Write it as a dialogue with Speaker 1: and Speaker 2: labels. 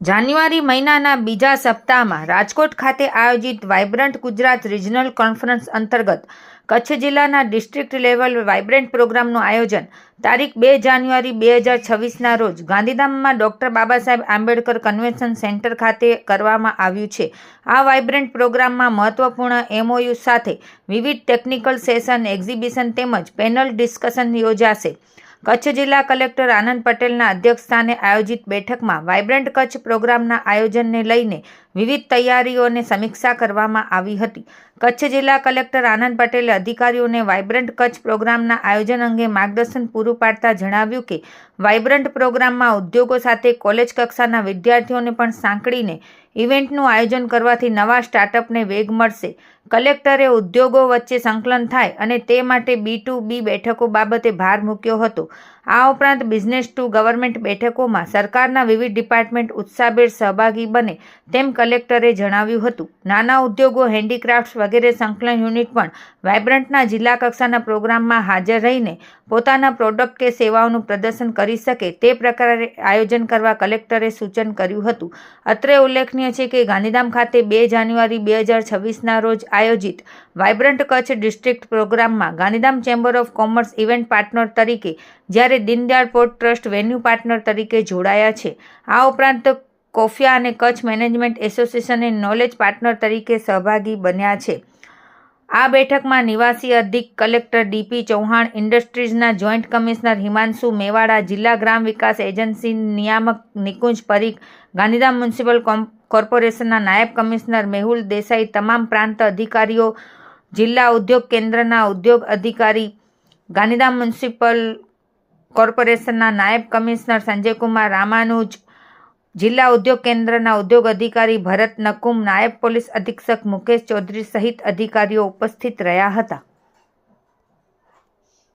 Speaker 1: જાન્યુઆરી મહિનાના બીજા સપ્તાહમાં રાજકોટ ખાતે આયોજિત વાઇબ્રન્ટ ગુજરાત રિજનલ કોન્ફરન્સ અંતર્ગત કચ્છ જિલ્લાના ડિસ્ટ્રિક્ટ લેવલ વાઇબ્રન્ટ પ્રોગ્રામનું આયોજન તારીખ 2 જાન્યુઆરી 2026ના રોજ ગાંધીધામમાં doctor Baba Saheb Ambedkar convention centre ખાતે કરવામાં આવ્યું છે. આ વાઇબ્રન્ટ પ્રોગ્રામમાં મહત્વપૂર્ણ MOU સાથે વિવિધ ટેકનિકલ સેશન, એક્ઝિબિશન તેમજ પેનલ ડિસ્કશન યોજાશે. કચ્છ જિલ્લા કલેક્ટર આનંદ પટેલના અધ્યક્ષસ્થાને આયોજિત બેઠકમાં વાઇબ્રન્ટ કચ્છ પ્રોગ્રામના આયોજનને લઈને વિવિધ તૈયારીઓની સમીક્ષા કરવામાં આવી હતી. કચ્છ જિલ્લા કલેક્ટર આનંદ પટેલે અધિકારીઓને વાઇબ્રન્ટ કચ્છ પ્રોગ્રામના આયોજન અંગે માર્ગદર્શન પૂરું પાડતા જણાવ્યું કે વાઇબ્રન્ટ પ્રોગ્રામમાં ઉદ્યોગો સાથે કોલેજ કક્ષાના વિદ્યાર્થીઓને પણ સાંકળીને ઇવેન્ટનું આયોજન કરવાથી નવા સ્ટાર્ટઅપને વેગ મળશે. કલેક્ટરે ઉદ્યોગો વચ્ચે સંકલન થાય અને તે માટે B2B બેઠકો બાબતે ભાર મૂક્યો હતો. આ ઉપરાંત બિઝનેસ ટુ ગવર્મેન્ટ બેઠકોમાં સરકારના વિવિધ ડિપાર્ટમેન્ટ ઉત્સાહભેર સહભાગી બને તેમ કલેક્ટરે જણાવ્યું હતું. નાના ઉદ્યોગો, હેન્ડીક્રાફ્ટ્સ વગેરે સંકલન યુનિટ પણ વાઇબ્રન્ટના જિલ્લા કક્ષાના પ્રોગ્રામમાં હાજર રહીને પોતાના પ્રોડક્ટ કે સેવાઓનું પ્રદર્શન કરી શકે તે પ્રકારે આયોજન કરવા કલેક્ટરે સૂચન કર્યું હતું. અત્રે ઉલ્લેખનીય છે કે ગાંધીધામ ખાતે 2 જાન્યુઆરી 2026ના રોજ આયોજિત વાઇબ્રન્ટ કચ્છ ડિસ્ટ્રિક્ટ પ્રોગ્રામમાં Gandhidham chamber of commerce event partner તરીકે જ્યારે Deendayal port trust venue partner તરીકે જોડાયા છે. આ ઉપરાંત કોફિયા અને કચ્છ મેનેજમેન્ટ એસોસિએશને નોલેજ પાર્ટનર તરીકે સહભાગી બન્યા છે. આ બેઠકમાં નિવાસી અધિક કલેક્ટર DP ચૌહાણ, ઇન્ડસ્ટ્રીઝના જોઈન્ટ કમિશનર હિમાંશુ મેવાડા, જિલ્લા ગ્રામ વિકાસ એજન્સી નિયામક નિકુંજ પરીખ, ગાંધીધામ મ્યુનિસિપલ કોર્પોરેશનના નાયબ કમિશનર મેહુલ દેસાઈ, તમામ પ્રાંત અધિકારીઓ, જિલ્લા ઉદ્યોગ કેન્દ્રના ઉદ્યોગ અધિકારી, ગાંધીધામ મ્યુનિસિપલ કોર્પોરેશનના નાયબ કમિશનર સંજયકુમાર રામાનુજ, જિલ્લા ઉદ્યોગ કેન્દ્રના ઉદ્યોગ અધિકારી ભરત નકુમ, નાયબ પોલીસ અધિક્ષક મુકેશ ચૌધરી સહિત અધિકારીઓ ઉપસ્થિત રહ્યા હતા.